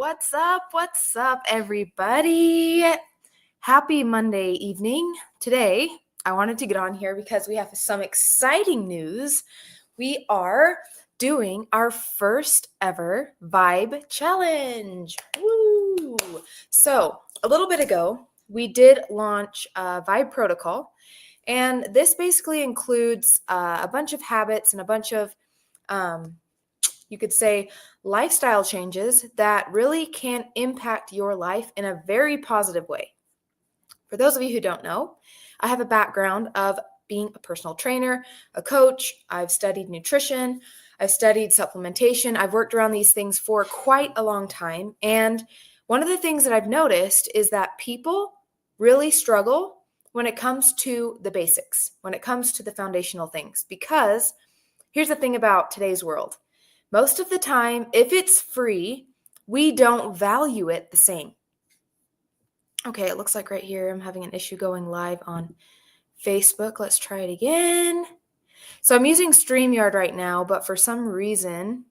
What's up? What's up, everybody? Happy Monday evening. Today, I wanted to get on here because we have some exciting news. We are doing our first ever Vibe Challenge. Woo! So, a little bit ago, we did launch a Vibe protocol, and this basically includes a bunch of habits and a bunch of you could say lifestyle changes that really can impact your life in a very positive way. For those of you who don't know, I have a background of being a personal trainer, a coach. I've studied nutrition, I've studied supplementation. I've worked around these things for quite a long time. And one of the things that I've noticed is that people really struggle when it comes to the basics, when it comes to the foundational things. Because here's the thing about today's world. Most of the time, if it's free, we don't value it the same. Okay, it looks like right here I'm having an issue going live on Facebook. Let's try it again. So I'm using StreamYard right now, but for some reason,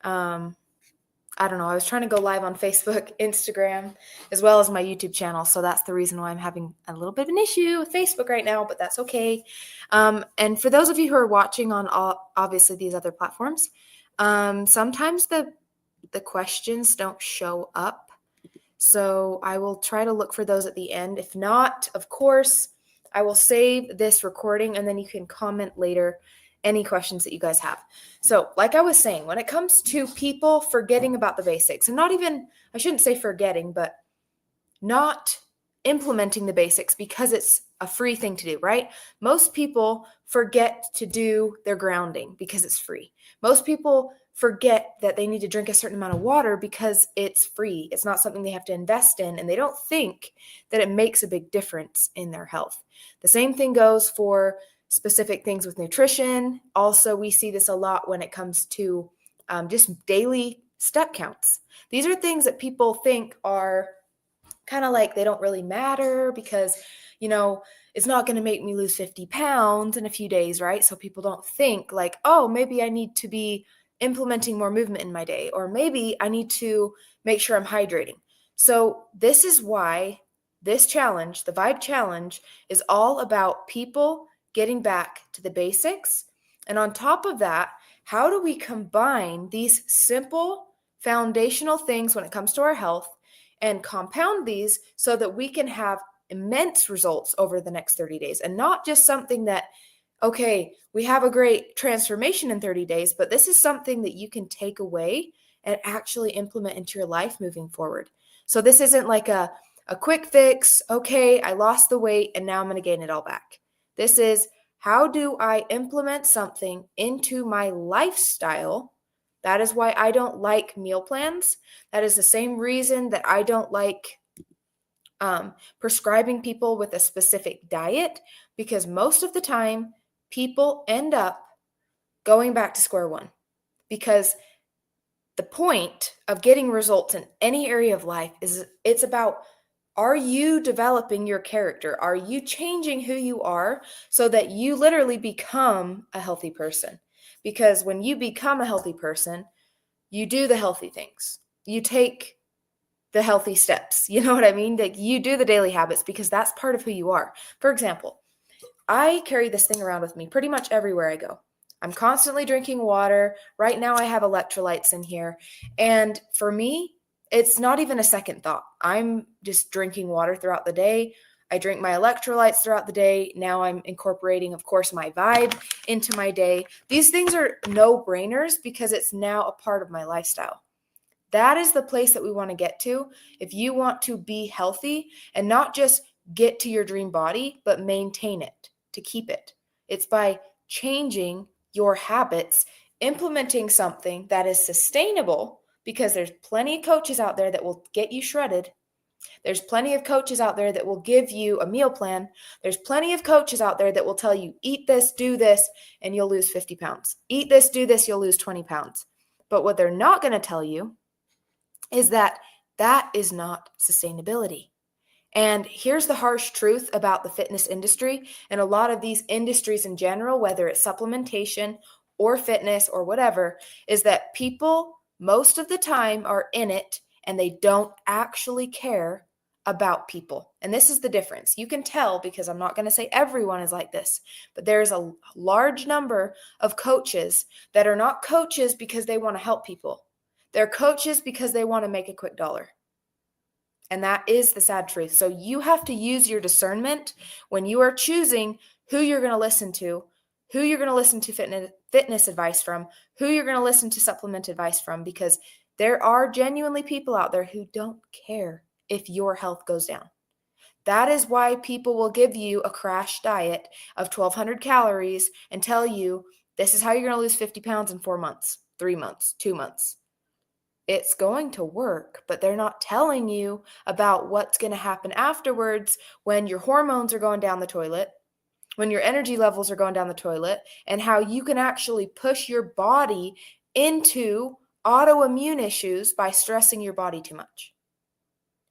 I don't know. I was trying to go live on Facebook, Instagram, as well as my YouTube channel. So that's the reason why I'm having a little bit of an issue with Facebook right now, but that's okay. And for those of you who are watching on obviously these other platforms, sometimes the questions don't show up. So I will try to look for those at the end. If not, of course, I will save this recording and then you can comment later any questions that you guys have. So like I was saying, when it comes to people forgetting about the basics, and not even, I shouldn't say forgetting, but not implementing the basics because it's a free thing to do, right? Most people forget to do their grounding because it's free. Most people forget that they need to drink a certain amount of water because it's free. It's not something they have to invest in, and they don't think that it makes a big difference in their health. The same thing goes for specific things with nutrition. Also, we see this a lot when it comes to just daily step counts. These are things that people think are kind of like they don't really matter because, it's not going to make me lose 50 pounds in a few days, right? So people don't think like, oh, maybe I need to be implementing more movement in my day, or maybe I need to make sure I'm hydrating. So this is why this challenge, the Vibe Challenge, is all about people getting back to the basics. And on top of that, how do we combine these simple foundational things when it comes to our health and compound these so that we can have immense results over the next 30 days, and not just something that, okay, we have a great transformation in 30 days, but this is something that you can take away and actually implement into your life moving forward. So this isn't like a quick fix. Okay, I lost the weight and now I'm going to gain it all back. This is, how do I implement something into my lifestyle? That is why I don't like meal plans. That is the same reason that I don't like prescribing people with a specific diet, because most of the time people end up going back to square one, because the point of getting results in any area of life is it's about, are you developing your character? Are you changing who you are so that you literally become a healthy person? Because when you become a healthy person, you do the healthy things. You take the healthy steps. You know what I mean? Like, you do the daily habits because that's part of who you are. For example, I carry this thing around with me pretty much everywhere I go. I'm constantly drinking water. Right now I have electrolytes in here. And for me, it's not even a second thought. I'm just drinking water throughout the day. I drink my electrolytes throughout the day. Now I'm incorporating, of course, my Vibe into my day. These things are no-brainers because it's now a part of my lifestyle. That is the place that we want to get to if you want to be healthy and not just get to your dream body, but maintain it, to keep it. It's by changing your habits, implementing something that is sustainable, because there's plenty of coaches out there that will get you shredded. There's plenty of coaches out there that will give you a meal plan. There's plenty of coaches out there that will tell you, eat this, do this, and you'll lose 50 pounds. Eat this, do this, you'll lose 20 pounds. But what they're not going to tell you is that is not sustainability. And here's the harsh truth about the fitness industry and a lot of these industries in general, whether it's supplementation or fitness or whatever, is that people most of the time are in it and they don't actually care about people. And this is the difference. You can tell, because I'm not going to say everyone is like this, but there's a large number of coaches that are not coaches because they want to help people. They're coaches because they want to make a quick dollar. And that is the sad truth. So you have to use your discernment when you are choosing who you're going to listen to, who you're going to listen to fitness advice from, who you're going to listen to supplement advice from, because there are genuinely people out there who don't care if your health goes down. That is why people will give you a crash diet of 1,200 calories and tell you this is how you're going to lose 50 pounds in 4 months, 3 months, 2 months. It's going to work, but they're not telling you about what's going to happen afterwards when your hormones are going down the toilet, when your energy levels are going down the toilet, and how you can actually push your body into autoimmune issues by stressing your body too much.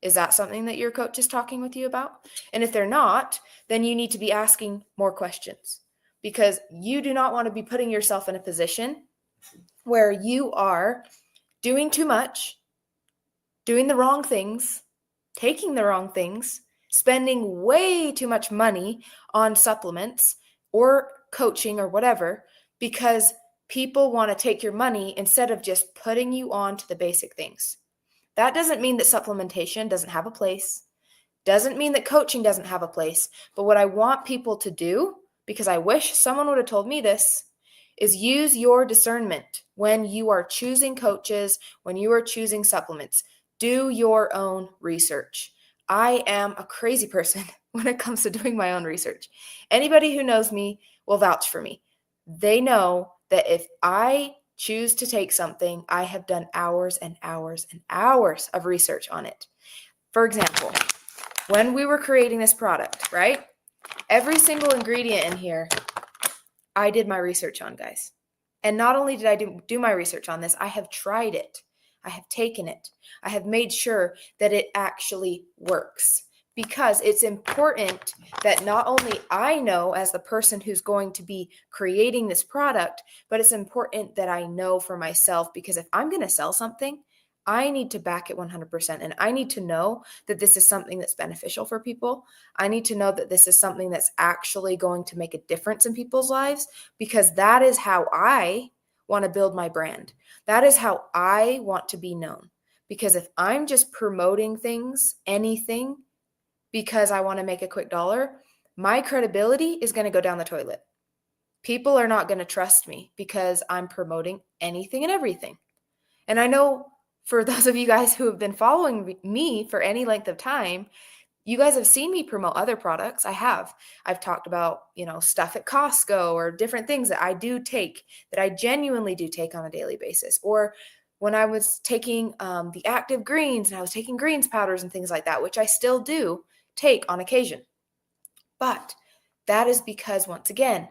Is that something that your coach is talking with you about? And if they're not, then you need to be asking more questions, because you do not want to be putting yourself in a position where you are doing too much, doing the wrong things, taking the wrong things, spending way too much money on supplements or coaching or whatever, because people want to take your money instead of just putting you on to the basic things. That doesn't mean that supplementation doesn't have a place, doesn't mean that coaching doesn't have a place. But what I want people to do, because I wish someone would have told me this, is use your discernment when you are choosing coaches, when you are choosing supplements. Do your own research. I am a crazy person when it comes to doing my own research. Anybody who knows me will vouch for me. They know that if I choose to take something, I have done hours and hours and hours of research on it. For example, when we were creating this product, right? Every single ingredient in here, I did my research on, guys. And not only did I do my research on this, I have tried it. I have taken it. I have made sure that it actually works, because it's important that not only I know as the person who's going to be creating this product, but it's important that I know for myself, because if I'm going to sell something, I need to back it 100%. And I need to know that this is something that's beneficial for people. I need to know that this is something that's actually going to make a difference in people's lives, because that is how I want to build my brand. That is how I want to be known. Because if I'm just promoting things, anything, because I want to make a quick dollar, my credibility is going to go down the toilet. People are not going to trust me because I'm promoting anything and everything. And I know for those of you guys who have been following me for any length of time, you guys have seen me promote other products. I have. I've talked about, stuff at Costco or different things that I do take, that I genuinely do take on a daily basis. Or when I was taking the active greens, and I was taking greens powders and things like that, which I still do take on occasion. But that is because, once again,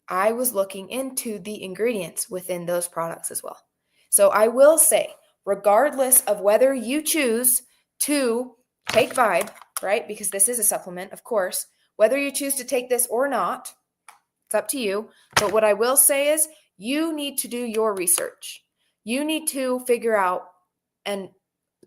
I was looking into the ingredients within those products as well. So I will say, regardless of whether you choose to take Vibe, right? Because this is a supplement, of course, whether you choose to take this or not, it's up to you. But what I will say is, you need to do your research. You need to figure out and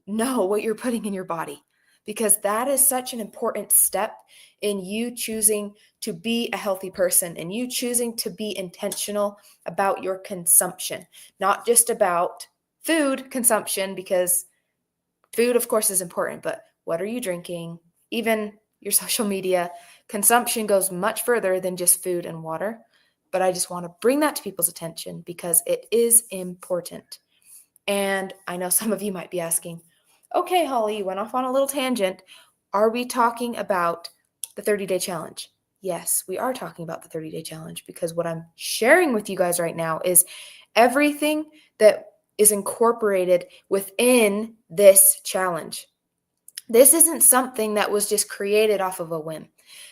know what you're putting in your body, because that is such an important step in you choosing to be a healthy person and you choosing to be intentional about your consumption, not just about food consumption, because food, of course, is important, but what are you drinking? Even your social media consumption goes much further than just food and water. But I just want to bring that to people's attention because it is important. And I know some of you might be asking, okay, Holly, you went off on a little tangent. Are we talking about the 30-day challenge? Yes, we are talking about the 30-day challenge, because what I'm sharing with you guys right now is everything that is incorporated within this challenge. This isn't something that was just created off of a whim.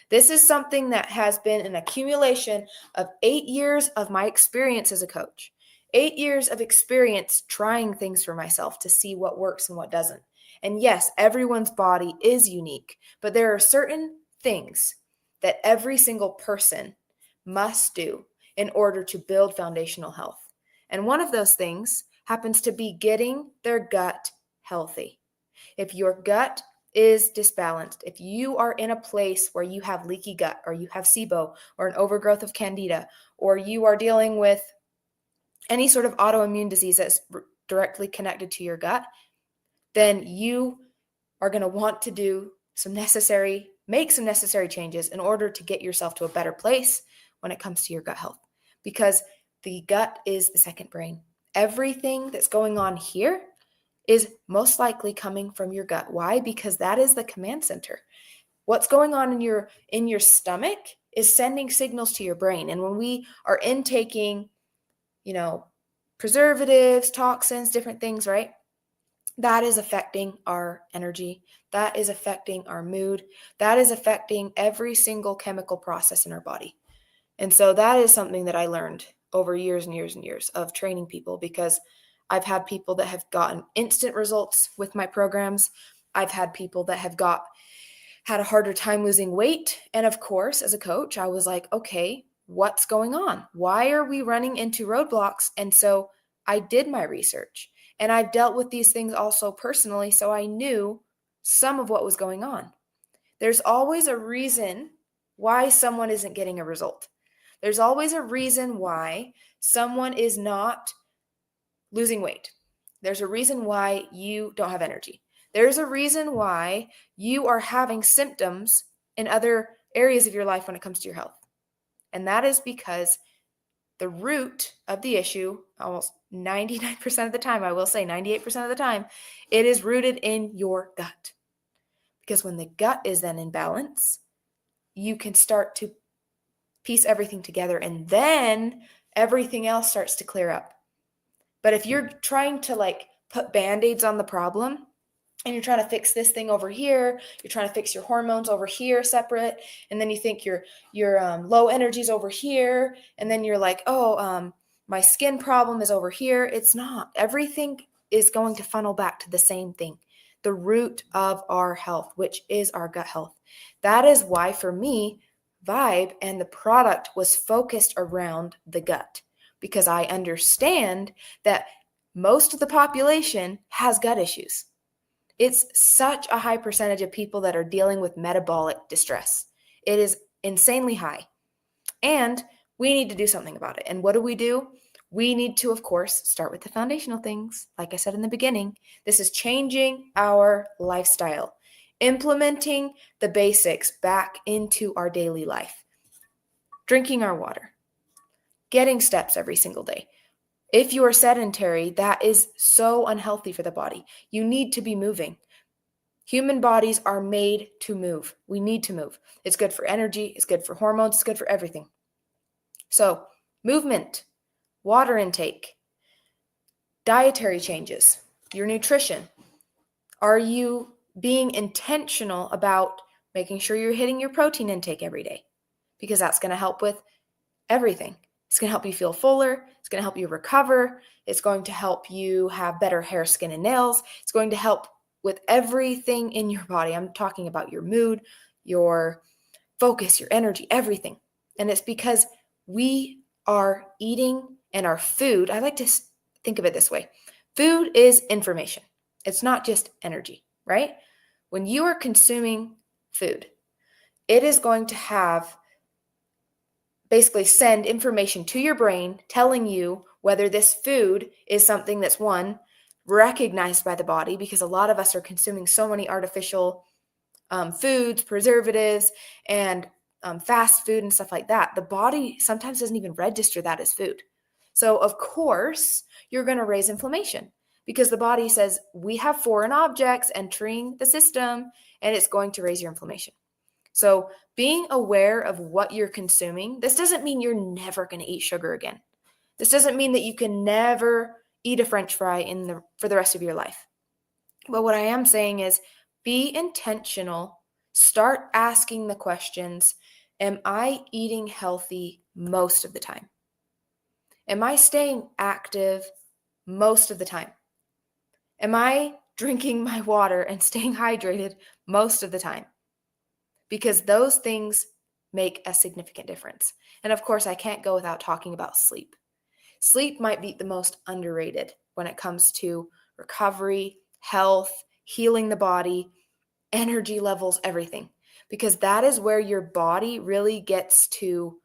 This is something that has been an accumulation of 8 years of my experience as a coach. 8 years of experience trying things for myself to see what works and what doesn't. And yes, everyone's body is unique, but there are certain things that every single person must do in order to build foundational health. And one of those things happens to be getting their gut healthy. If your gut is disbalanced, if you are in a place where you have leaky gut or you have SIBO or an overgrowth of candida, or you are dealing with any sort of autoimmune disease that's directly connected to your gut, then you are going to want to make some necessary changes in order to get yourself to a better place when it comes to your gut health, because the gut is the second brain. Everything that's going on here is most likely coming from your gut. Why? Because that is the command center. What's going on in your stomach is sending signals to your brain. And when we are intaking, preservatives, toxins, different things, right? That is affecting our energy. That is affecting our mood. That is affecting every single chemical process in our body. And so that is something that I learned over years and years and years of training people, because I've had people that have gotten instant results with my programs. I've had people that have had a harder time losing weight. And of course, as a coach, I was like, okay, what's going on? Why are we running into roadblocks? And so I did my research, and I've dealt with these things also personally. So I knew some of what was going on. There's always a reason why someone isn't getting a result. There's always a reason why someone is not losing weight. There's a reason why you don't have energy. There's a reason why you are having symptoms in other areas of your life when it comes to your health. And that is because the root of the issue, almost 99% of the time, I will say 98% of the time, it is rooted in your gut. Because when the gut is then in balance, you can start to piece everything together, and then everything else starts to clear up. But if you're trying to put band-aids on the problem, and you're trying to fix this thing over here, you're trying to fix your hormones over here separate, and then you think your low energy's over here, and then you're like, my skin problem is over here. It's not. Everything is going to funnel back to the same thing, the root of our health, which is our gut health. That is why, for me, Vibe and the product was focused around the gut, because I understand that most of the population has gut issues. It's such a high percentage of people that are dealing with metabolic distress. It is insanely high. And we need to do something about it. And what do? We need to, of course, start with the foundational things. Like I said in the beginning, this is changing our lifestyle, implementing the basics back into our daily life, drinking our water, getting steps every single day. If you are sedentary, that is so unhealthy for the body. You need to be moving. Human bodies are made to move. We need to move. It's good for energy. It's good for hormones. It's good for everything. So, movement, water intake, dietary changes, your nutrition. Are you being intentional about making sure you're hitting your protein intake every day? Because that's going to help with everything. It's going to help you feel fuller. It's going to help you recover. It's going to help you have better hair, skin, and nails. It's going to help with everything in your body. I'm talking about your mood, your focus, your energy, everything. And it's because we are eating, and our food, I like to think of it this way. Food is information. It's not just energy, right? When you are consuming food, it is going to basically send information to your brain telling you whether this food is something that's, one, recognized by the body, because a lot of us are consuming so many artificial foods, preservatives, and fast food and stuff like that. The body sometimes doesn't even register that as food. So of course, you're going to raise inflammation, because the body says we have foreign objects entering the system, and it's going to raise your inflammation. So being aware of what you're consuming, this doesn't mean you're never going to eat sugar again. This doesn't mean that you can never eat a French fry for the rest of your life. But what I am saying is, be intentional. Start asking the questions. Am I eating healthy most of the time? Am I staying active most of the time? Am I drinking my water and staying hydrated most of the time? Because those things make a significant difference. And of course, I can't go without talking about sleep. Sleep might be the most underrated when it comes to recovery, health, healing the body, energy levels, everything. Because that is where your body really gets to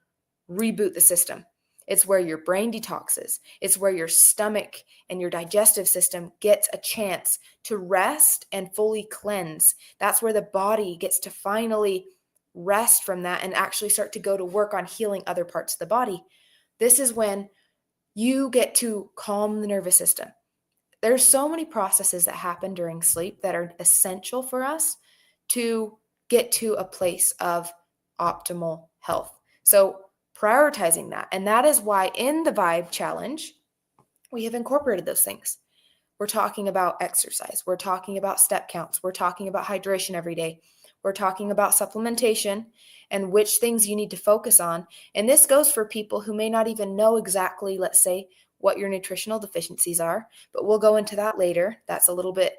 reboot the system. It's where your brain detoxes. It's where your stomach and your digestive system gets a chance to rest and fully cleanse. That's where the body gets to finally rest from that and actually start to go to work on healing other parts of the body. This is when you get to calm the nervous system. There's so many processes that happen during sleep that are essential for us to get to a place of optimal health. So prioritizing that. And that is why in the Vibe Challenge, we have incorporated those things. We're talking about exercise. We're talking about step counts. We're talking about hydration every day. We're talking about supplementation and which things you need to focus on. And this goes for people who may not even know exactly, let's say, what your nutritional deficiencies are, but we'll go into that later. That's a little bit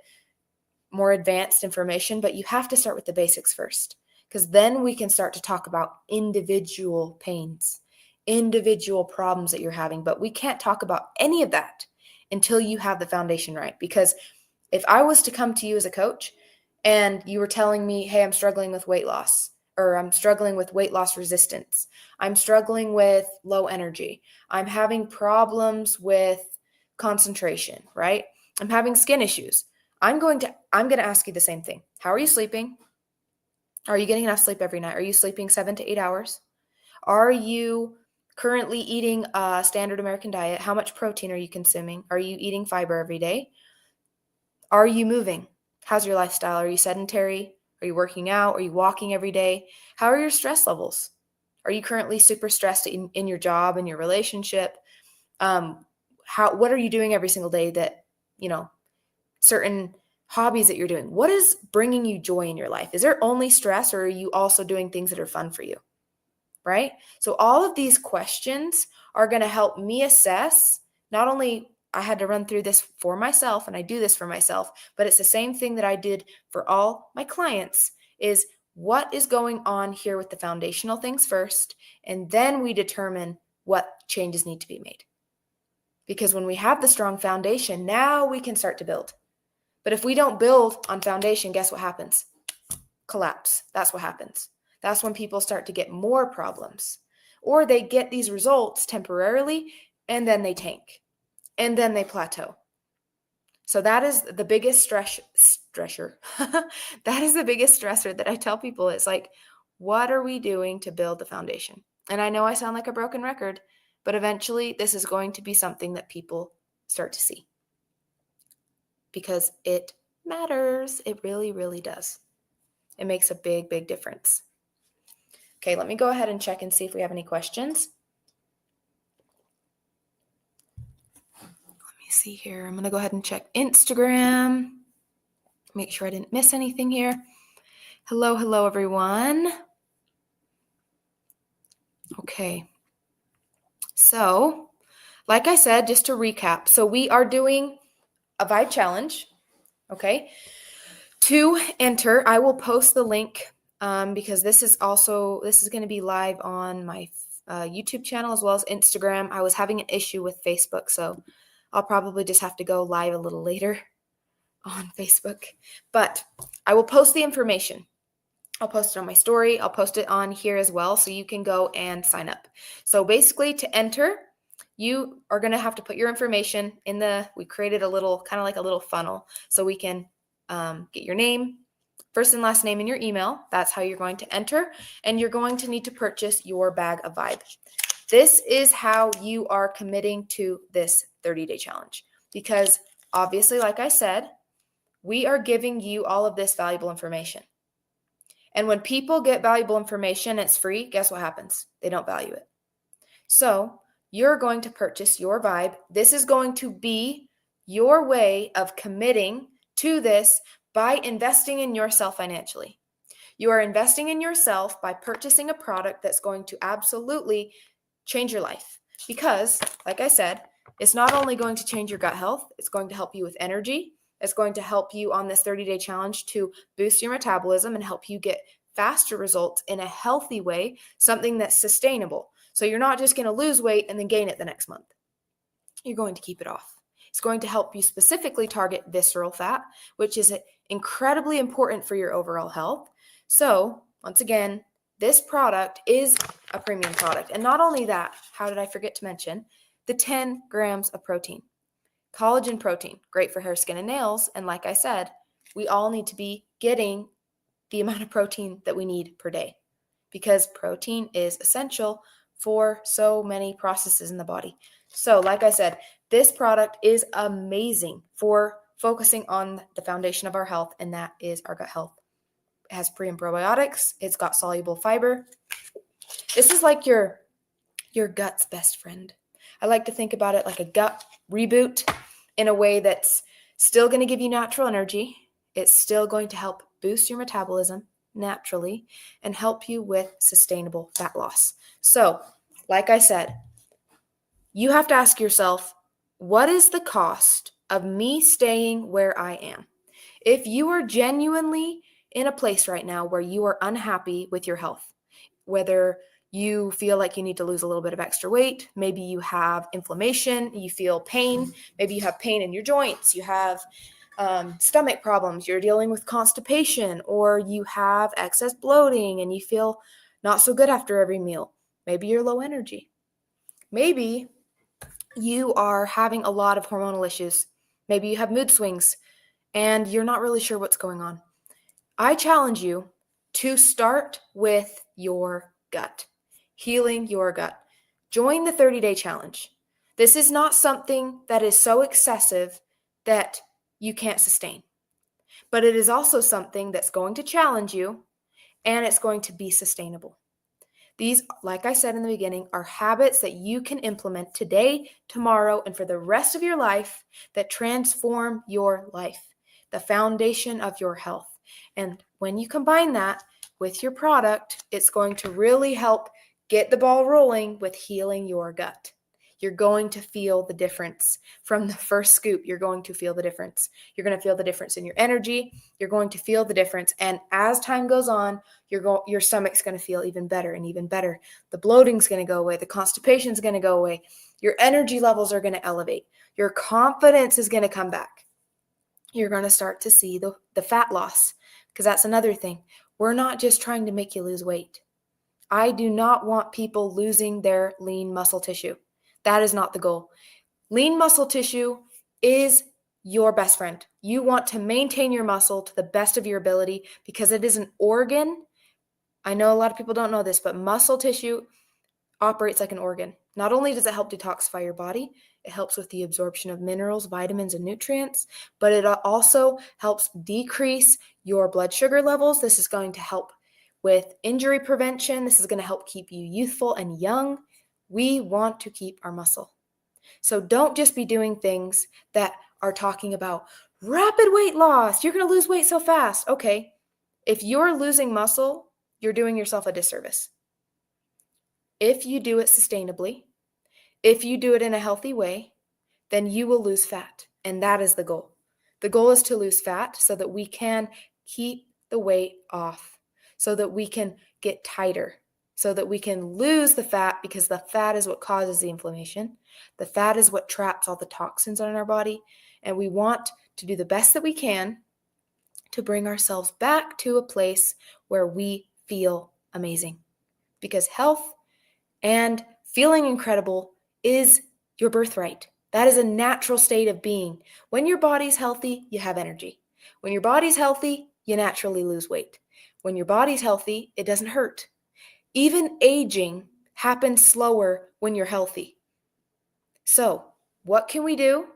more advanced information, but you have to start with the basics first, because then we can start to talk about individual pains, individual problems that you're having. But we can't talk about any of that until you have the foundation right. Because if I was to come to you as a coach and you were telling me, hey, I'm struggling with weight loss, or I'm struggling with weight loss resistance, I'm struggling with low energy, I'm having problems with concentration, right? I'm having skin issues. I'm going to ask you the same thing. How are you sleeping? Are you getting enough sleep every night? Are you sleeping 7 to 8 hours? Are you currently eating a standard American diet? How much protein are you consuming? Are you eating fiber every day? Are you moving? How's your lifestyle? Are you sedentary? Are you working out? Are you walking every day? How are your stress levels? Are you currently super stressed in your job and your relationship? What are you doing every single day that, certain hobbies that you're doing? What is bringing you joy in your life? Is there only stress, or are you also doing things that are fun for you? Right? So all of these questions are going to help me assess. Not only I had to run through this for myself, and I do this for myself, but it's the same thing that I did for all my clients, is what is going on here with the foundational things first, and then we determine what changes need to be made. Because when we have the strong foundation, now we can start to build. But if we don't build on foundation, guess what happens? Collapse. That's what happens. That's when people start to get more problems, or they get these results temporarily and then they tank and then they plateau. So that is the biggest stressor. That is the biggest stressor that I tell people. It's like, what are we doing to build the foundation? And I know I sound like a broken record, but eventually this is going to be something that people start to see, because it matters. It really, really does. It makes a big, big difference. Okay, let me go ahead and check and see if we have any questions. Let me see here. I'm going to go ahead and check Instagram. Make sure I didn't miss anything here. Hello, everyone. Okay. So, like I said, just to recap, so we are doing a Vibe Challenge, okay? To enter, I will post the link because this is going to be live on my YouTube channel as well as Instagram. I was having an issue with Facebook, so I'll probably just have to go live a little later on Facebook. But I will post the information. I'll post it on my story. I'll post it on here as well, so you can go and sign up. So basically, to enter, you are going to have to put your information in we created a little, kind of like a little funnel, so we can get your name, first and last name, and your email. That's how you're going to enter. And you're going to need to purchase your bag of Vibe. This is how you are committing to this 30-day challenge. Because obviously, like I said, we are giving you all of this valuable information. And when people get valuable information, it's free, guess what happens? They don't value it. So you're going to purchase your Vibe. This is going to be your way of committing to this by investing in yourself financially. You are investing in yourself by purchasing a product that's going to absolutely change your life. Because, like I said, it's not only going to change your gut health, it's going to help you with energy. It's going to help you on this 30-day challenge to boost your metabolism and help you get faster results in a healthy way, something that's sustainable. So you're not just going to lose weight and then gain it the next month. You're going to keep it off. It's going to help you specifically target visceral fat, which is incredibly important for your overall health. So, once again, this product is a premium product. And not only that, how did I forget to mention the 10 grams of protein? Collagen protein, great for hair, skin, and nails. And like I said, we all need to be getting the amount of protein that we need per day because protein is essential for so many processes in the body. So, like I said, this product is amazing for focusing on the foundation of our health, and that is our gut health. It has pre and probiotics. It's got soluble fiber. This is like your gut's best friend. I like to think about it like a gut reboot in a way that's still going to give you natural energy. It's still going to help boost your metabolism naturally and help you with sustainable fat loss. So, like I said, you have to ask yourself, what is the cost of me staying where I am? If you are genuinely in a place right now where you are unhappy with your health, whether you feel like you need to lose a little bit of extra weight, maybe you have inflammation, you feel pain, maybe you have pain in your joints, you have stomach problems, you're dealing with constipation, or you have excess bloating and you feel not so good after every meal. Maybe you're low energy. Maybe you are having a lot of hormonal issues. Maybe you have mood swings and you're not really sure what's going on. I challenge you to start with your gut, healing your gut. Join the 30-day challenge. This is not something that is so excessive that you can't sustain, but it is also something that's going to challenge you and it's going to be sustainable. These, like I said in the beginning, are habits that you can implement today, tomorrow, and for the rest of your life that transform your life, the foundation of your health. And when you combine that with your product, it's going to really help get the ball rolling with healing your gut. You're going to feel the difference. From the first scoop, you're going to feel the difference. You're going to feel the difference in your energy. You're going to feel the difference. And as time goes on, your stomach's going to feel even better and even better. The bloating's going to go away. The constipation's going to go away. Your energy levels are going to elevate. Your confidence is going to come back. You're going to start to see the fat loss, because that's another thing. We're not just trying to make you lose weight. I do not want people losing their lean muscle tissue. That is not the goal. Lean muscle tissue is your best friend. You want to maintain your muscle to the best of your ability because it is an organ. I know a lot of people don't know this, but muscle tissue operates like an organ. Not only does it help detoxify your body, it helps with the absorption of minerals, vitamins, and nutrients, but it also helps decrease your blood sugar levels. This is going to help with injury prevention. This is going to help keep you youthful and young. We want to keep our muscle. So don't just be doing things that are talking about rapid weight loss. You're going to lose weight so fast. Okay, if you're losing muscle, you're doing yourself a disservice. If you do it sustainably, if you do it in a healthy way, then you will lose fat. And that is the goal. The goal is to lose fat so that we can keep the weight off, so that we can get tighter, so that we can lose the fat, because the fat is what causes the inflammation. The fat is what traps all the toxins in our body. And we want to do the best that we can to bring ourselves back to a place where we feel amazing. Because health and feeling incredible is your birthright. That is a natural state of being. When your body's healthy, you have energy. When your body's healthy, you naturally lose weight. When your body's healthy, it doesn't hurt. Even aging happens slower when you're healthy. So, what can we do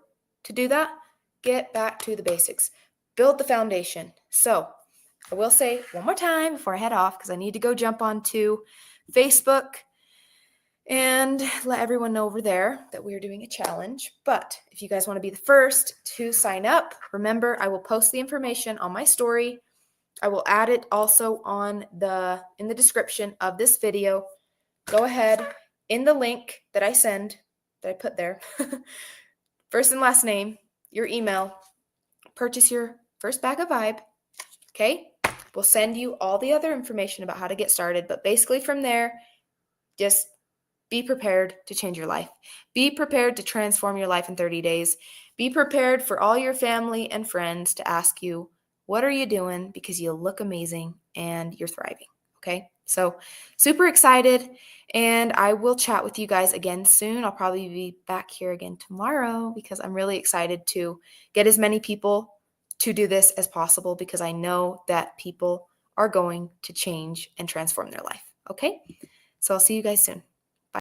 to do that? Get back to the basics. Build the foundation. So, I will say one more time before I head off, because I need to go jump onto Facebook and let everyone know over there that we are doing a challenge. But if you guys want to be the first to sign up, remember, I will post the information on my story. I will add it also in the description of this video. Go ahead in the link that I put there, first and last name, your email, purchase your first bag of Vibe. Okay, we'll send you all the other information about how to get started. But basically from there, just be prepared to change your life. Be prepared to transform your life in 30 days. Be prepared for all your family and friends to ask you, what are you doing? Because you look amazing and you're thriving. Okay. So super excited. And I will chat with you guys again soon. I'll probably be back here again tomorrow because I'm really excited to get as many people to do this as possible because I know that people are going to change and transform their life. Okay. So I'll see you guys soon.